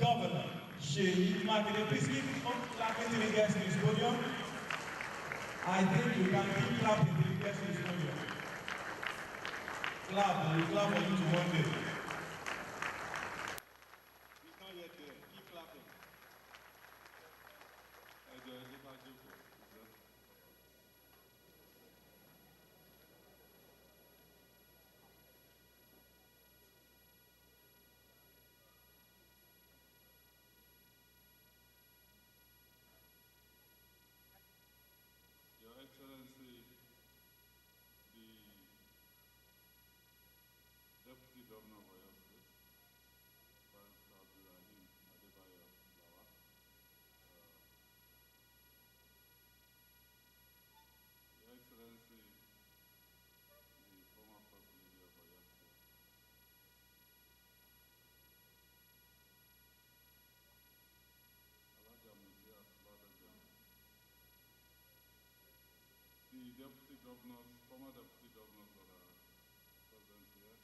Governor Sheyi Makinde. Please keep on clapping till he gets to his podium. I think you can keep clapping till he gets to his podium. Clap, and we clap for you to one day. He's not yet there. Keep clapping. Your Excellency, the Deputy Governor of OYO State, Barrister Abdulrahim Adebayo Lawa, Your Excellency, the former First Lady of OYO State, Alaja Mutia Sladajan, the Deputy Governors, former Deputy Governors that are present here,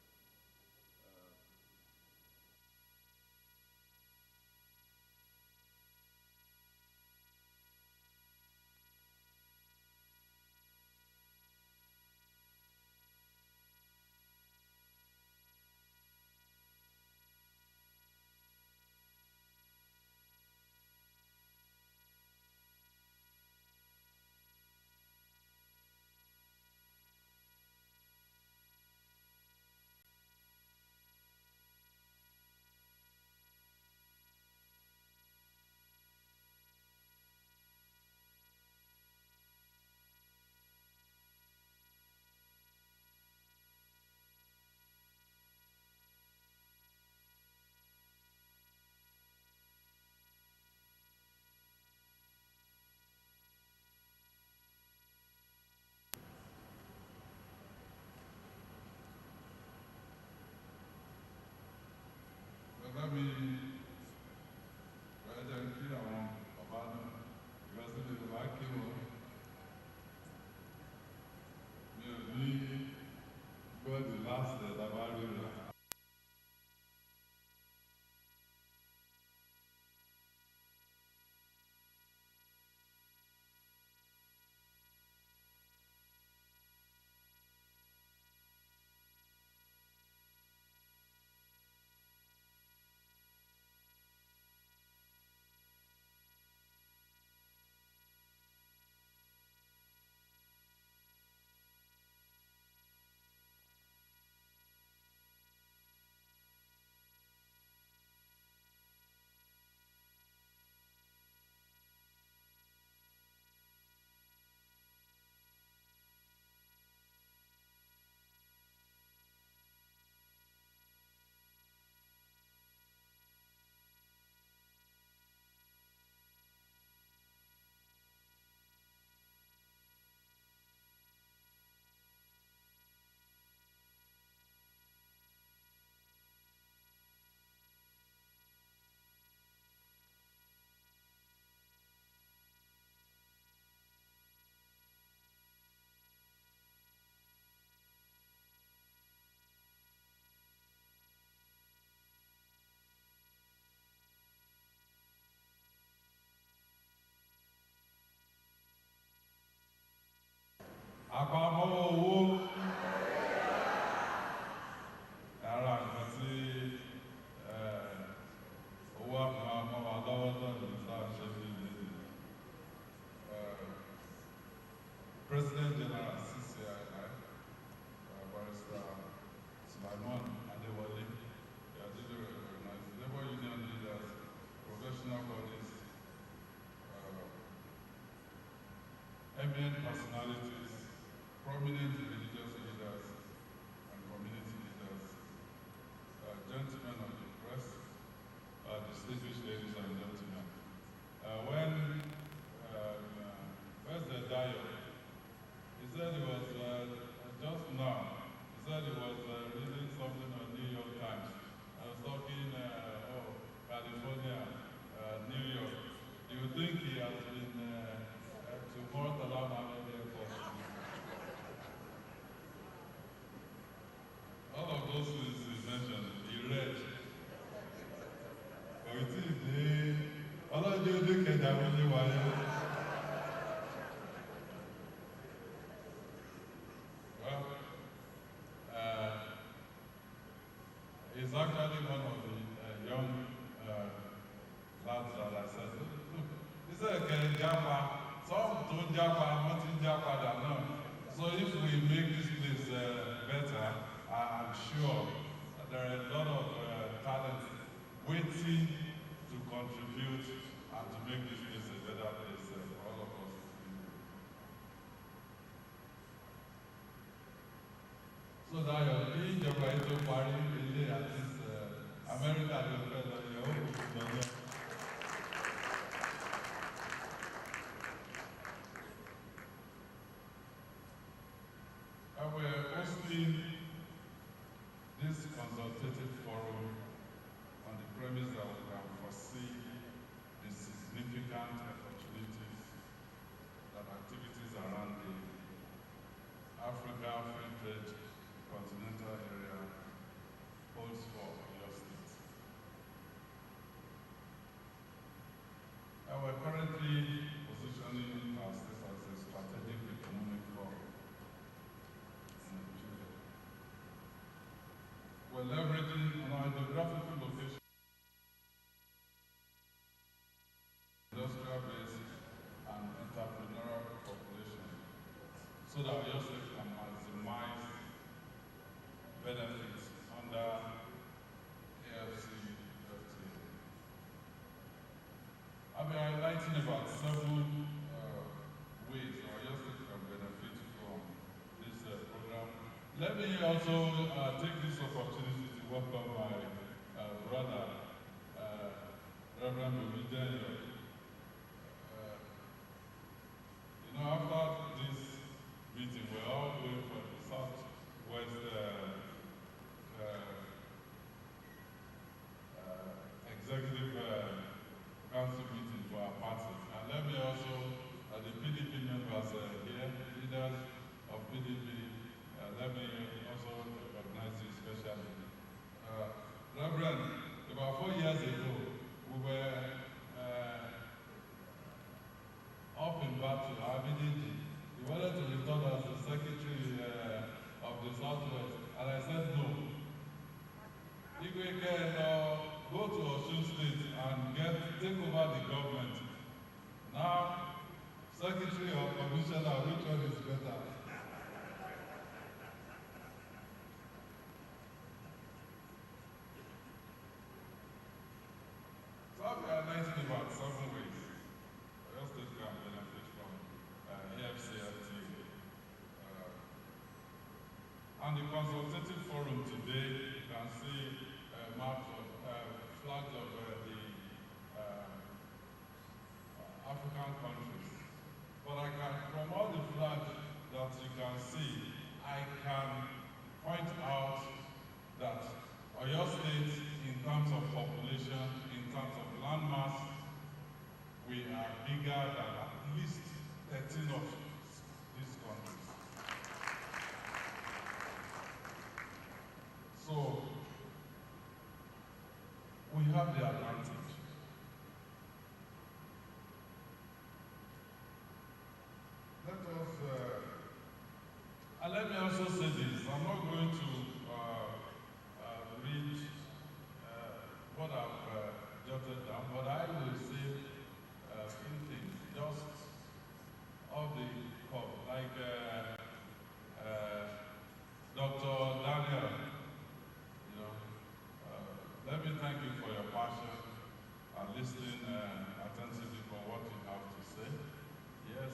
let me clear about because if you like him, go the last that àpamọ́ owó ara nǹkan tí owó àpamọ́ wa lọ́wọ́ lọ́dún sáà ṣe fi lè President General CCII, Barrister Sulaiman Adewale, they are duly recognized. Labour union leaders, professional bodies, eminent personalities, prominent religious leaders and community leaders, gentlemen of the press, distinguished ladies and gentlemen. Where's the dialogue? He said he was, just now, he said he was reading something on New York Times. I was talking, California, New York. You would think he has been to Murtala Mohammed Airport. All of those things he mentioned, he read. But we think He's actually one of the young lads that I said, he said, okay, Japa, some don't Japa, nothing Japa than none. So if we make this place better, I'm sure there are a lot of talent waiting to contribute and to make this place a better place for all of us. So that you're being your right to party at this America will fell on your own. And we're hosting this consultative forum on the premise that we can foresee the significant opportunities that activities around the Africa Free Trade continental area holds for your state. And we're currently positioning our state as a strategic economic forum. We're leveraging on our geographical location, industrial base, and entrepreneurial population, so that your state can maximize benefits under AfCTA. I've been highlighting about several ways your state can benefit from this program. Let me also take this opportunity to welcome my brother, Reverend Ovidenyo. After this meeting, we're all going for the Southwest Executive Council meeting for our party. And let me also, the PDP members here, leaders of PDP, let me also recognize you especially. Reverend, about 4 years ago, we were up in battle, Abidiji. He wanted to return as the Secretary of the Southwest, and I said no. If we can go to Osun State and take over the government. Now, Secretary or Commissioner, which one is better? So I'm highlighting about 7 ways your state can benefit from AfCTA. And the consultative forum today, you can see maps of flags of the African countries. But I can, from all the flags that you can see, I can point out that Oyo State, in terms of population, in terms of landmass, we are bigger than at least 13 of these countries. So, we have the advantage. Let me also say this. I'm not going to read what I've jotted down, but I will say a few things, just off the cuff, like Dr. Daniel, let me thank you for your passion and listening attentively for what you have to say. Yes,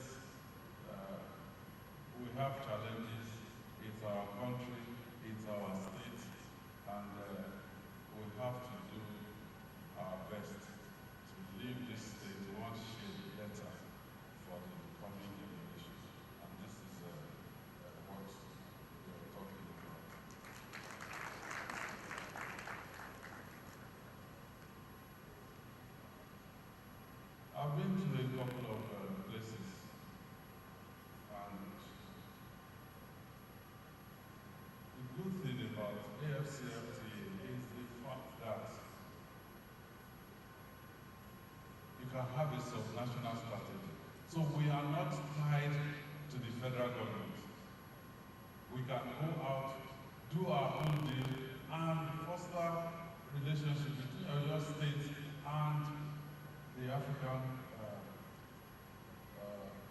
we have challenges. It's our country, it's our state, and we have to do our best to leave this state one shade better for the coming generation. And this is what we're talking about. I've been to a couple of places, and the good thing about AfCTA is the fact that you can have a subnational strategy. So we are not tied to the federal government. We can go out, do our own deal, and foster relationship between your state and the African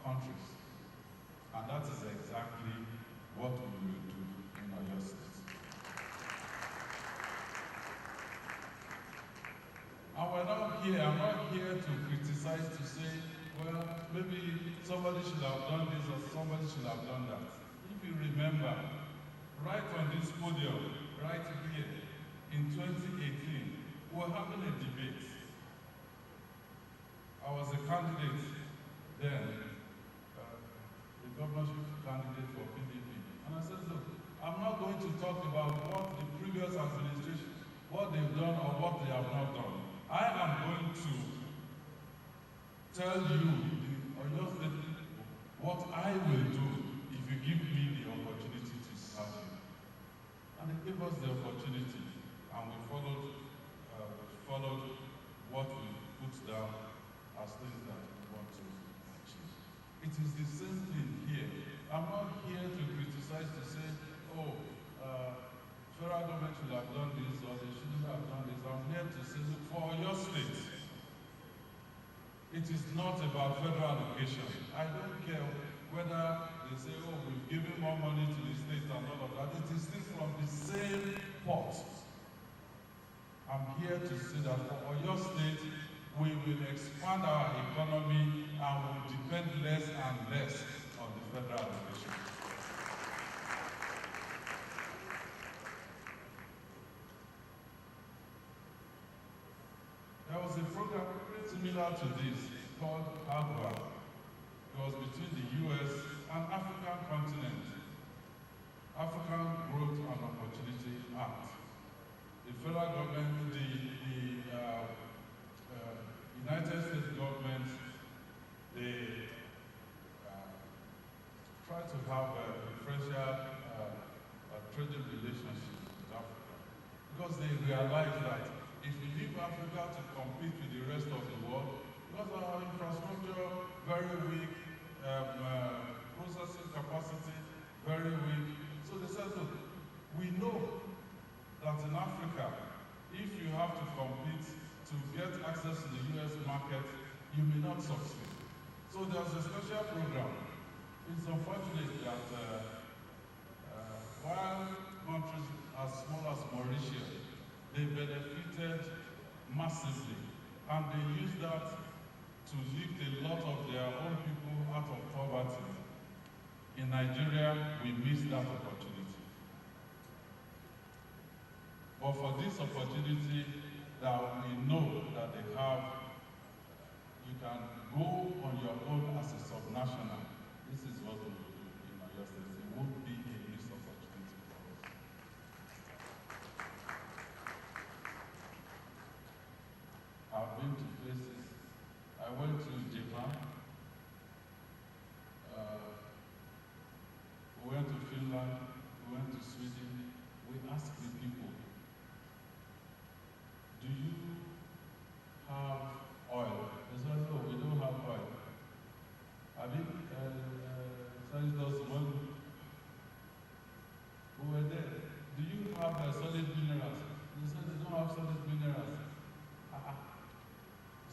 countries. And that is exactly what we will do in your state. And we're not here, I'm not here to criticize, to say, well, maybe somebody should have done this or somebody should have done that. If you remember, right on this podium, right here, in 2018, we were having a debate. I was a candidate then, the governorship candidate for PDP. And I said, look, I'm not going to talk about what the previous administration, what they've done or what they have not done. I am going to tell you, your state, what I will do if you give me the opportunity to serve you. And they gave us the opportunity, and we followed what we put down as things that we want to achieve. It is the same thing here. I'm not here to criticize, to say, oh, federal government should have done this or they shouldn't have done this. I'm here to say, look, for your state, it is not about federal allocation. I don't care whether they say, oh, we've given more money to the state and all of that. It is still from the same pot. I'm here to say that for your state, we will expand our economy and will depend less and less on the federal allocation. There was a program similar to this called Aloore. It was between the US and African continent, African Growth and Opportunity Act. The federal government, the United States government, they try to have a preferential trading relationship with Africa because they realize that if we leave Africa to compete with the rest of the world, because our infrastructure very weak, processing capacity very weak. So they said, look, we know that in Africa, if you have to compete to get access to the US market, you may not succeed. So there's a special program. It's unfortunate that while countries as small as Mauritius, they benefited massively, and they used that to lift a lot of their own people out of poverty. In Nigeria, we missed that opportunity. But for this opportunity that we know that they have, you can go on your own as a subnational. This is what we will do in Oyo State. It won't be a missed opportunity for us. I've been to places. I went to Japan. We went to Finland. We went to Sweden. We asked the people, do you have oil? They said, no, we don't have oil. I mean, we were there. Do you have solid minerals? They said they don't have solid minerals.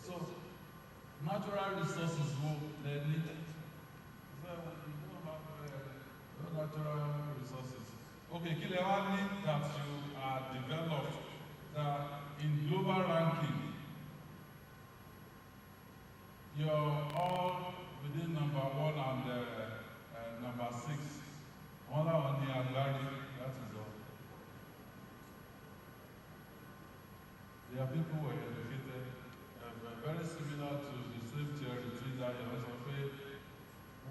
So, natural resources they need. So, we don't have no natural resources. Okay, Kilewani, that you are developed, that in global ranking, you're all within number 1 and number 6. One on the Aloore, that is all. There are people who are educated, very similar to the same theory,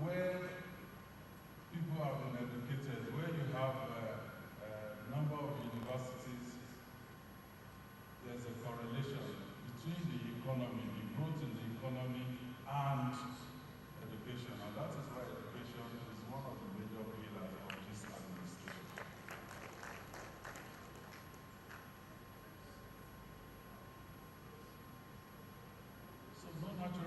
where people have been educated, where you have a number of universities, there's a correlation between the economy, the growth in the economy, and education. And that is why education is one of the major pillars of this administration. So no natural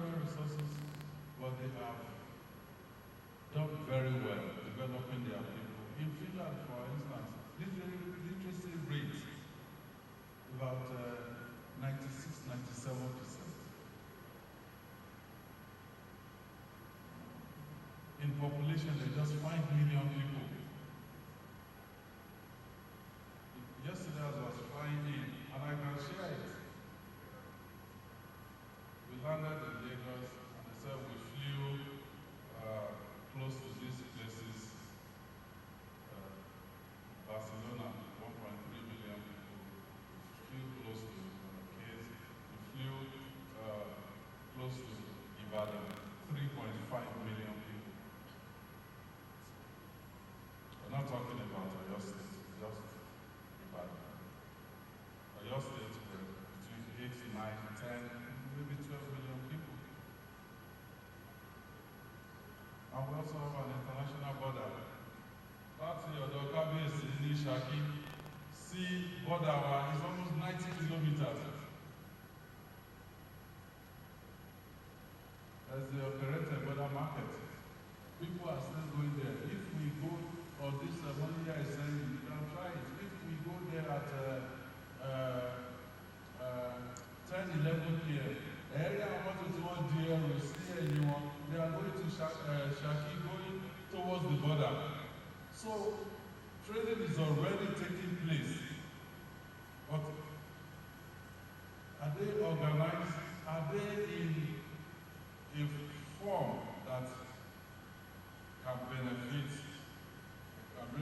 done very well developing their people. In Finland, for instance, literacy rate about 96–97%. In population, they're just 5 million people. Yesterday I was flying in, and I can share it. We landed in Lagos, and they said we flew close to these places. Barcelona, 1.3 million people. We flew close to Case. We flew close to Ibadan, 3.5 million people. We're not talking about Oyo State, just Ibadan. Oyo State, between 8, 9, 10, maybe 12 million people. And we also have an international border. That's the Odokabe in Shaki. Sea border is almost 90 kilometers. As the operated border market, people are still going there. If we go, or this one year is saying, you can try it. If we go there at 10, 11 p.m., area of what is one deal, we see anyone, they are going to Shaki, going towards the border. So, trading is already taking place. But are they organized? Are they in a form that can bring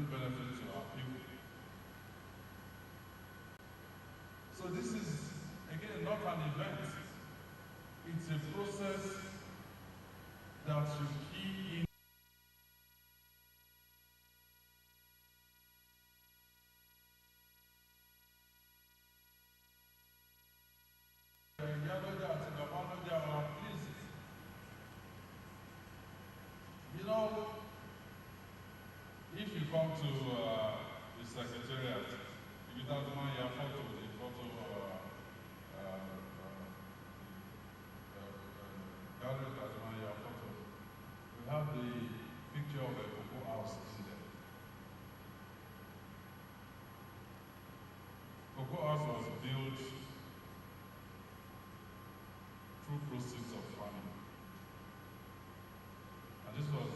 benefit to our people? So this is, again, not an event. It's a process that should key in. Please, you know, if you come to the secretariat, if you don't mind your photo, the photo gallery that mind your photo, we have the picture of a cocoa house in there. Cocoa house was built through proceeds of farming. And this was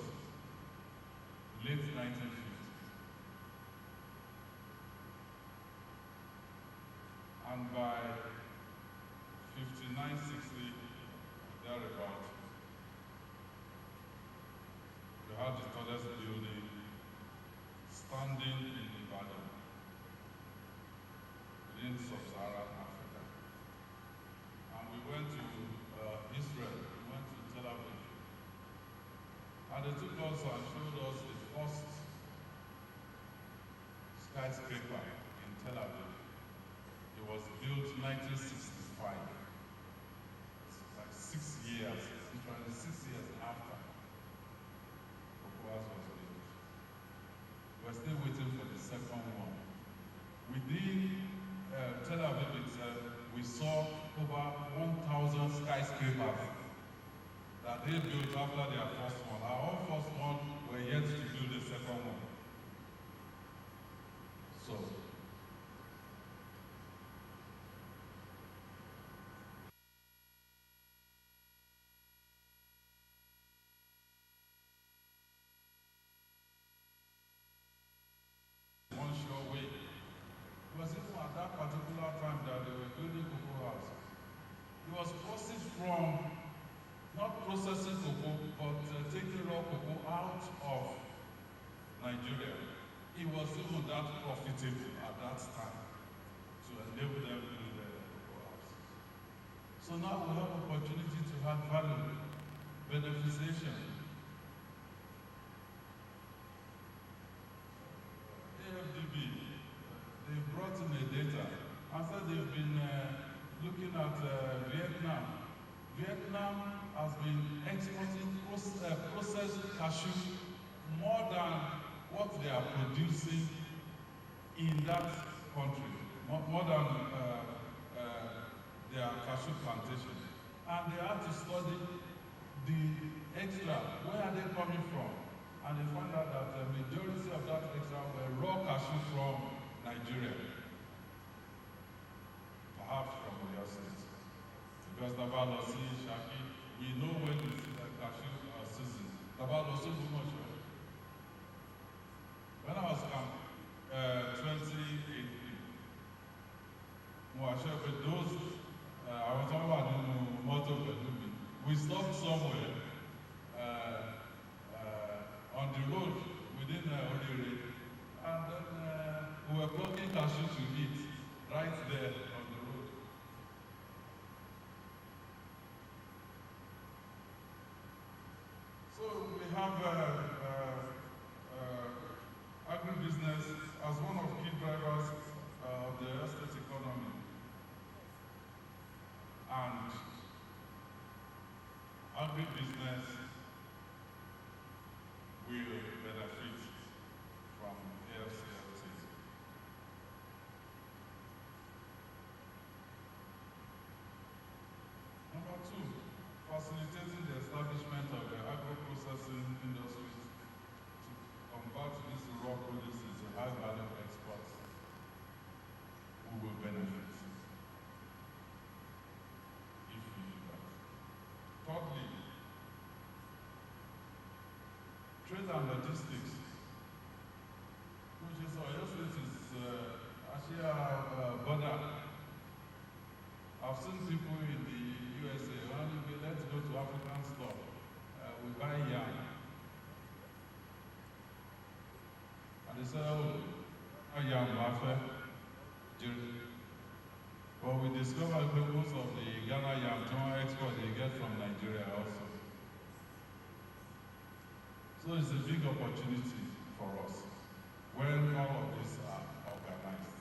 late 1950s. And by 59, 60, thereabout, we had the tallest building standing in Ibadan, within sub-Saharan Africa. And we went to Israel, we went to Tel Aviv. And they took us and showed us the first skyscraper in Tel Aviv. It was built 1965. It's like 6 years, literally 6 years after Cocoa House was built. We're still waiting for the second one. Within Tel Aviv itself, we saw over 1,000 skyscrapers that they built after their first one. Our own first one were yet to build the second one. So, one sure way. It was even at that particular time that they were building Cocoa House. It was processed from not processing cocoa, but taking raw cocoa out of Nigeria. It was even that profitable at that time to enable them to do their cocoa houses. So now we have opportunity to add value, beneficiation. AfCTA, they brought in the data and said they've been looking at Vietnam. Vietnam has been exporting processed cashew more than what they are producing in that country, more than their cashew plantation. And they had to study the extra, where are they coming from? and they found out that the majority of that extra were raw cashew from Nigeria, perhaps from Oyo State. Because Tabalosi, Shaki, we know when it's cashew season. Tabalosi, when I was 2018, with those, I was talking about the motto, we stopped somewhere on the road within Aloore, and then we were plucking cashew to eat right there on the road. So we have agribusiness as one of key drivers of the estate economy. And agribusiness will benefit from AfCTA. Number two, facilitating the establishment of the agro-processing industries to convert these raw produce into high-value exports. We will benefit if we do that. Thirdly, trade and logistics, which is Oyo State is actually our border. I've seen people in the USA, let's go to African store, we buy yam. And they say, oh, yam, but we discovered that most of the Ghana yam export they get from Nigeria also. So it's a big opportunity for us when all of these are organized.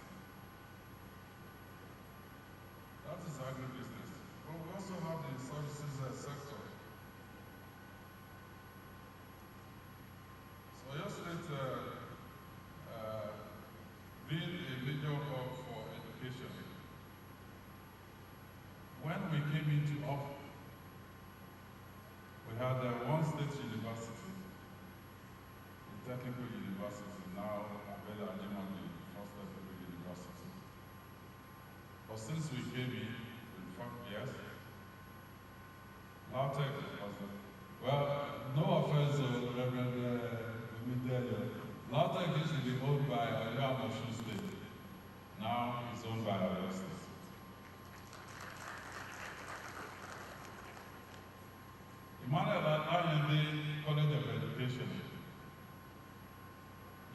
That is agribusiness. But we also have the services sector. So Oyo State being a major hub for education. When we came into office, we had one state university, the Technical University, now Abela Ajimobi, first Technical University. But since we came in 5 years, LAUTECH was, well, no offense, Reverend LAUTECH used to be owned by Oyo State. Now it's owned by Oyo State. Emmanuel Ayinde College of Education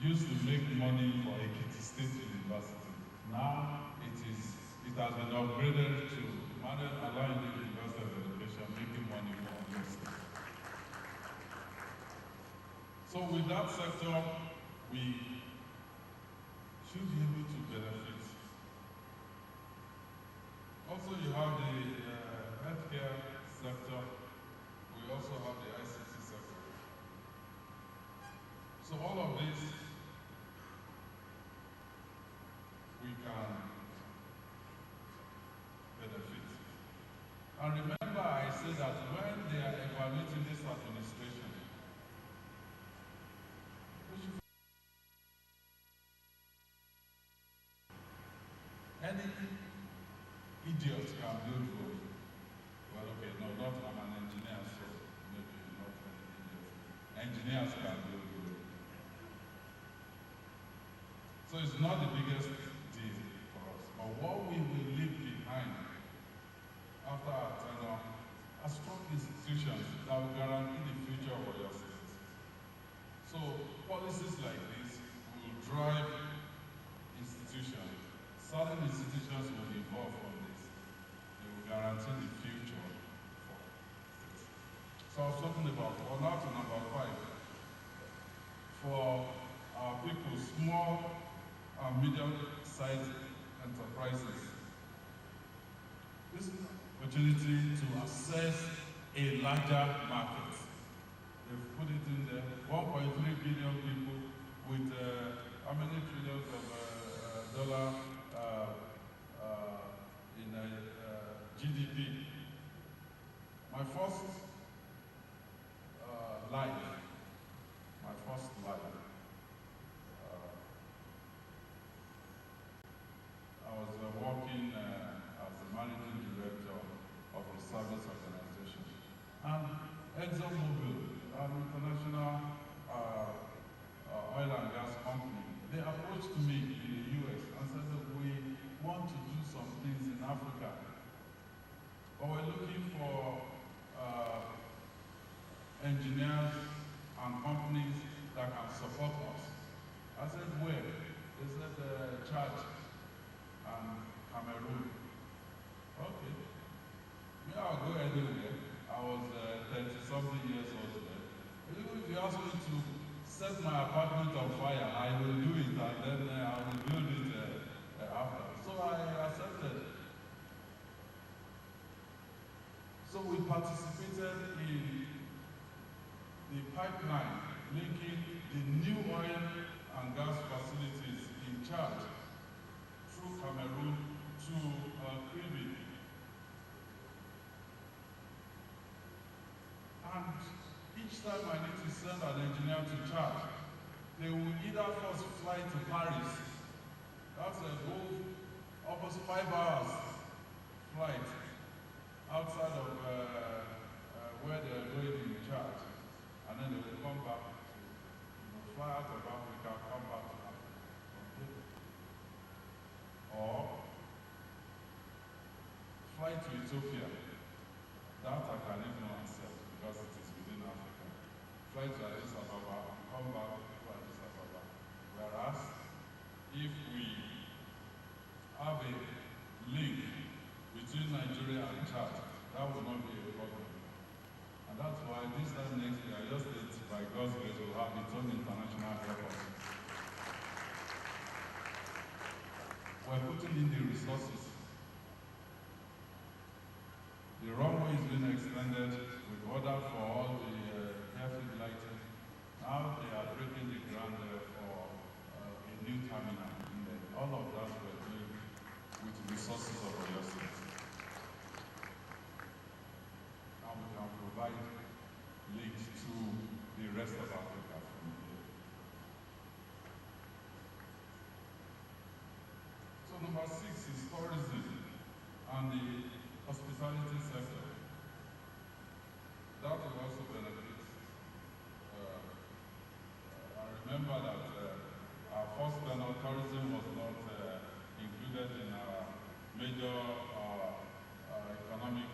used to make money for Ekiti State University. Now it has been upgraded to Emmanuel Ayinde University of Education, making money for Oyo State. So with that sector, we should be able to benefit. Also, you have the healthcare sector. We also have the ICT sector. So all of this, we can benefit. And remember, I said that when they are evaluating this administration, any idiot can build road. Well, okay, no, not I'm an engineer, so maybe not an idiot. Engineers can build road. So it's not the biggest deal for us. But what we will leave behind after our tenure are strong institutions that will guarantee the future of Oyo State. So policies like this will drive institutions. Certain institutions will evolve from this. They will guarantee the future for states. So I was talking about, well, now to number 5. For our people, small and medium-sized enterprises, this is an opportunity to access a larger market. They've put it in there, 1.3 billion people with how many trillions of dollars in GDP. My first life, my ExxonMobil, an international oil and gas company, they approached me in the US and said that we want to do some things in Africa, but we're looking for engineers and companies that can support us. I said, where? They said, Chad and Cameroon. Okay. Me, I'll go anywhere. I was 30-something years old then. If you ask me to set my apartment on fire, I will do it, and then I will build it after. So I accepted. So we participated in the pipeline linking the new oil and gas facilities in Chad through Cameroon to Kribi. And each time I need to send an engineer to Chad, they will either first fly to Paris. That's a whole almost 5 hours flight outside of where they're going in Chad. And then they will come back to fly out of Africa, come back to Africa. Okay. Or fly to Ethiopia. That I can even accept because it is within Africa. Fly to Addis Ababa and come back to Addis Ababa. Whereas, if we have a link between Nigeria and Chad, that will not be a problem. And that's why this time next year, just by God's grace, will have its own international airport. We're putting in the resources. The runway is being extended. We've ordered for all the airfield lighting. Now they are breaking the ground for a new terminal. And all of that we're doing with the resources of OYO State. Now we can provide links to the rest of Africa from here. So number 6 is tourism and the hospitality sector. That will also benefit. I remember that our first panel, tourism, was not included in our major economic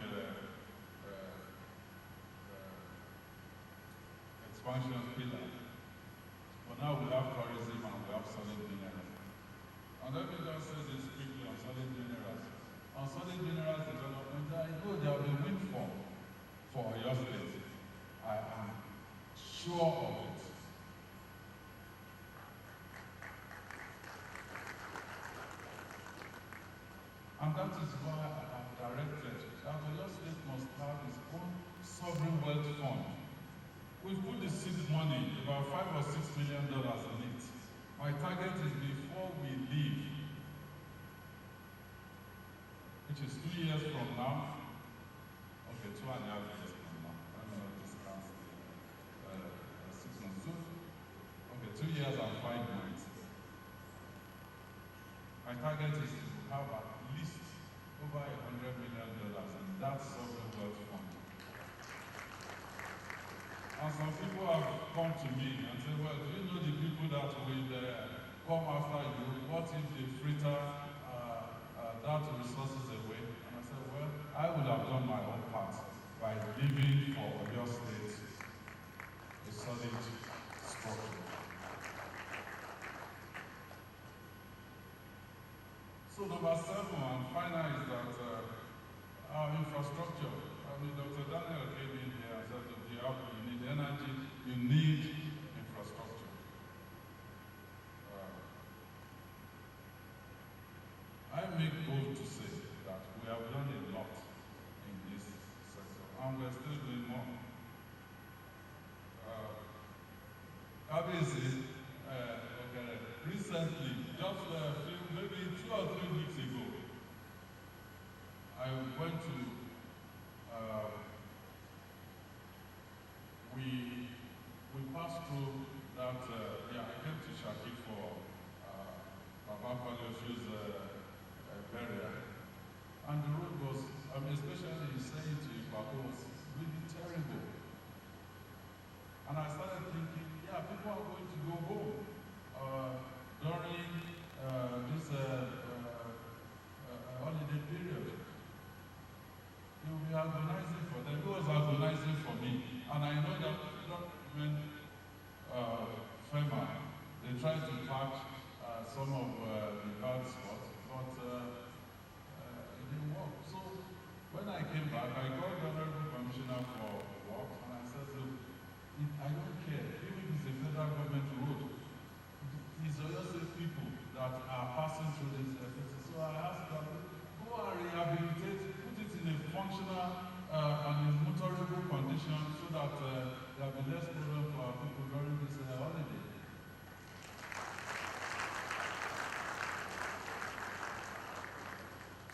expansion pillar. But now we have tourism and we have solid minerals. And let me just say this quickly on solid minerals. On solid minerals development, I know there will be windfall for OYO State. I am sure of it. And that is why I have directed that OYO State must have its own sovereign wealth fund. We've put the seed money, about $5 or $6 million in it. My target is before we leave, which is 2 years from now. Okay, 2.5 years from now. I'm not discount 6 months. Okay, 2 years and 5 months. My target is to have at least over $100 million in that sovereign wealth fund. And some people have come to me and said, well, do you know the people that will come after you? What if they fritter that resources away? And I said, well, I would have done my own part by leaving for OYO State a solid structure. So number 7 and final is that our infrastructure. I mean, Dr. Daniel came in here and said that you need energy, you need infrastructure. I make bold to say that we have done a lot in this sector, and we're still doing more. Obviously, recently, just maybe 2 or 3 weeks ago, I went to we passed through that. I came to Shaki for Baba Kwaleosu's burial, and the road was, especially saying to Ipapo, was really terrible.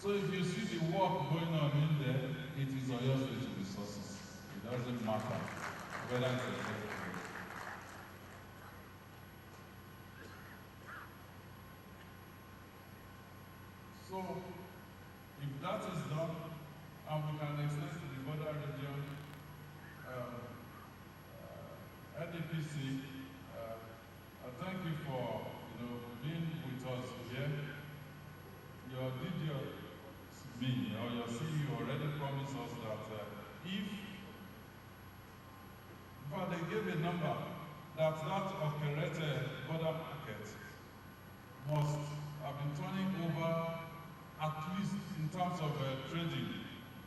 So if you see the work going on in there, it is OYO State resources. It doesn't matter whether it's a fake place. So if that is done, and we can extend to the border region, NDPC, I thank you for being with us here. Your your CEO already promised us that if they gave a number that operated border market must have been turning over, at least in terms of trading,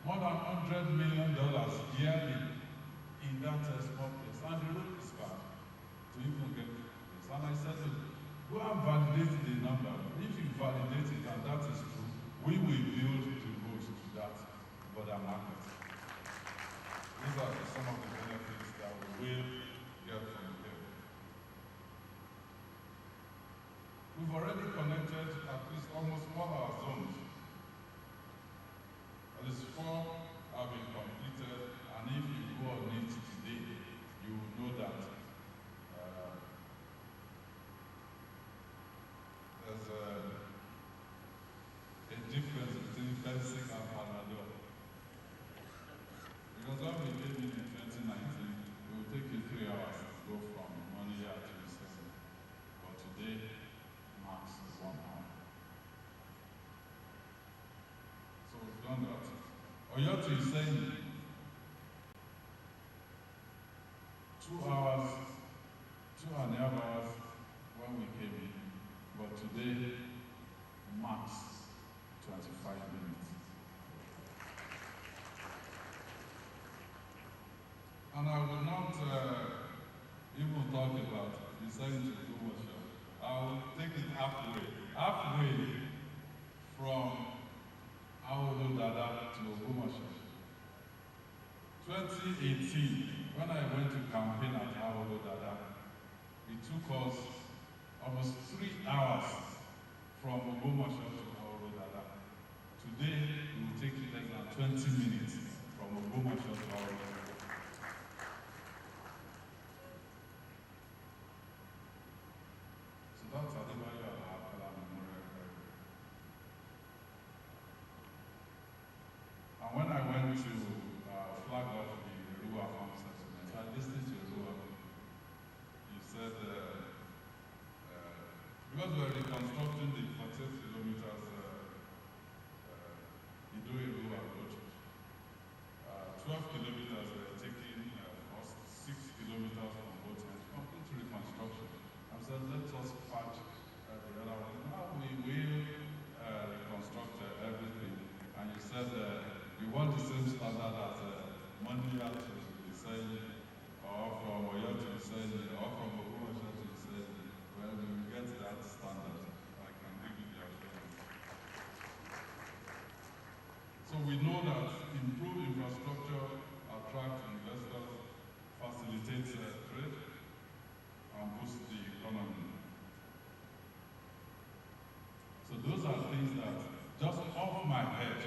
more than $100 million yearly in that small place. And the road is bad to even get to this. And I said, go and validate the number. If you validate it and that is true, we will build to host that border market. These are some of the benefits that we will get from here. We've already connected at least almost all our zones. At least 4 have been completed, and if you go on it today, you will know that there's a difference between fencing and Aloore. Because when we came in 2019, it will take you 3 hours to go from Monday to December. But today, max is 1 hour. So we've done that. OYO is saying 2 hours, 2.5 hours when we came in. But today, max 25 minutes. And I will not even talk about deciding to do workshop. I will take it halfway. Halfway from Aloore to Ogbomoso. 2018, when I went to campaign at Aloore, it took us almost 3 hours from Ogbomoso to Aloore. Today, it will take less than 20 minutes from Ogbomoso to Aloore. So that's Adebayo and AfCTA Memorial Area. And when I went to flag off the Aloore farm settlement, I listened to Aloore. You said, because we are reconstructing the 48 kilometers Aloore approach, 12 kilometers were taking first, 6 kilometers from both ends, complete reconstruction. I said, let us patch the other one. Now we will reconstruct everything. And you said you want the same standard as Mondia to Iseyin, or from OYO to Iseyin, or from Ogbomoso to Iseyin. Well, we will get that standard. I can give you the assurance. So we know that improved infrastructure attracts investors, facilitates trade, and boosts the economy. So those are things that, just off my head,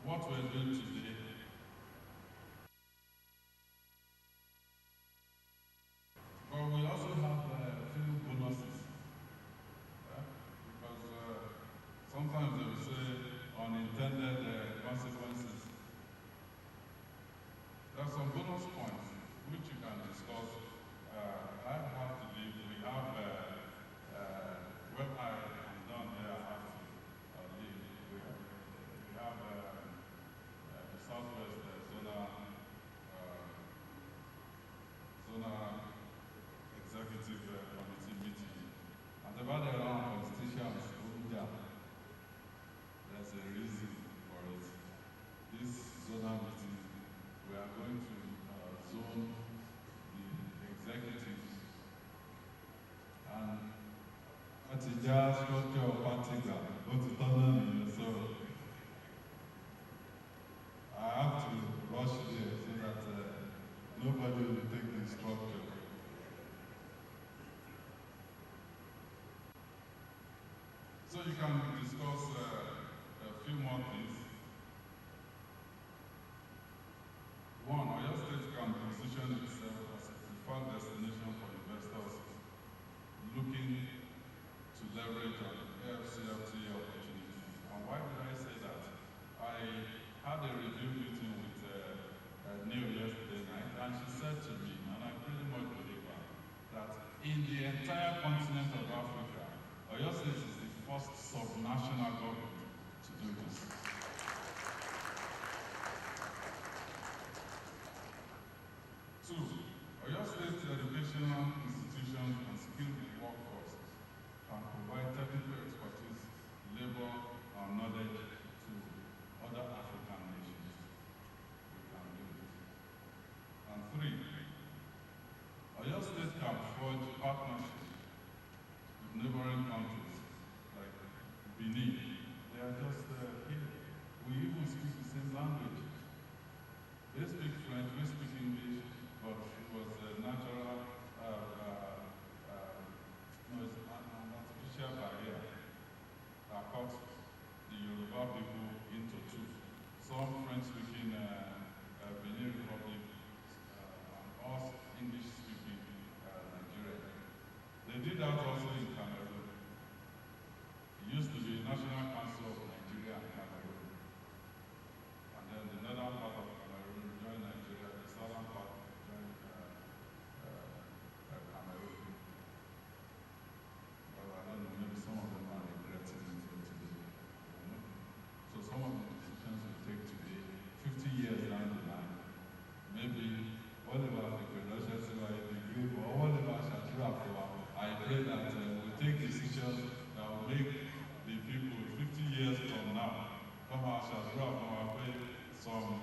what we're doing today, but we also have a few bonuses, because sometimes they will say unintended consequences. There are some bonus points which you can discuss. I have to leave. We have, when I am done here, I have to leave. We have the Southwest Zona Executive Committee meeting. And about around constituents, there's a reason for it. This zonal meeting, we are going to zone the executives and Atija structure of Patiga, so I have to rush there so that nobody will take the structure. So you can discuss a few more things. One, OYO State can position itself as a preferred destination for investors looking to leverage on AfCTA opportunities. And why did I say that? I had a review meeting with Neil yesterday night, and she said to me, and I pretty much believe her, that in the entire continent of Africa, OYO State is the first sub-national government to do this. Two, OYO State educational institutions and skilled workforce can provide technical expertise, labor, and knowledge to other African nations. We can do it. And three, OYO State can forge partnerships with neighboring countries like Benin. They are just here. We even speak the same language. They speak French, we speak English, but it was a natural, an artificial barrier that cut the Yoruba people into two. Some French-speaking Benin Republic and us English-speaking Nigeria. They did that also in Cameroon. It used to be National Council of Nigeria and Cameroon. And then the northern part of Cameroon joined Nigeria, the southern part joined Cameroon. Well, I don't know, maybe some of them are regretting it today. So some of the decisions we take today, 50 years down the line, maybe whatever the Russians say, or whatever I pray that we take decisions that will make the people 50 years from now come out some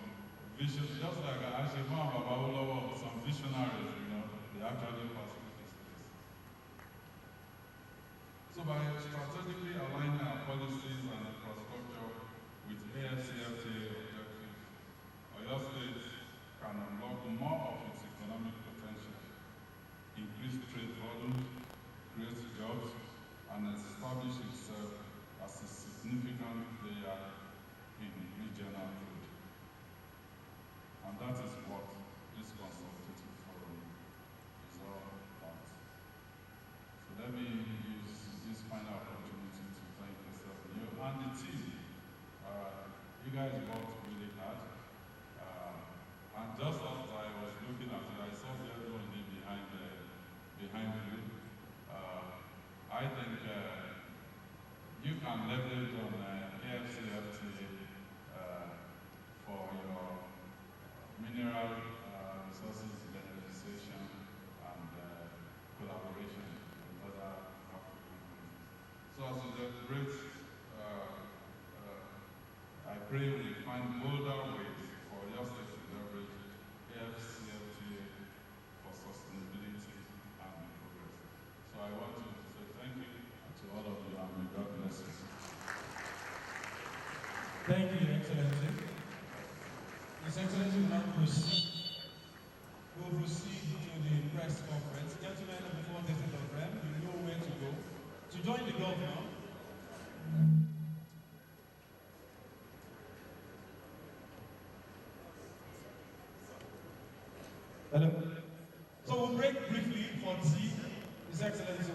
vision, just like Ashima Babawolowo, some visionaries, they actually pursue this place. So by strategically aligning our policies and infrastructure with AfCTA objectives, OYO State can unlock more of its economic potential, increase trade volumes, create jobs, and establish itself as a significant player in regional trade. And that is what this consultative forum is all about. So let me use this final opportunity to thank yourself and the team. You guys worked really hard. And just as I was looking at it, I saw the other one behind you. I think you can leverage on AfCTA for your mineral resources beneficiation and collaboration with other African countries. So as we deliberate, I pray we find bolder ways for OYO State to leverage AfCTA for sustainability and progress. So I want to say thank you to all of you, and may God bless you. Thank you, Your Excellency. His Excellency will now proceed. We'll proceed to the press conference. Gentlemen, before the state of rem, you know where to go. To join the governor, hello. So we'll break briefly for tea. His Excellency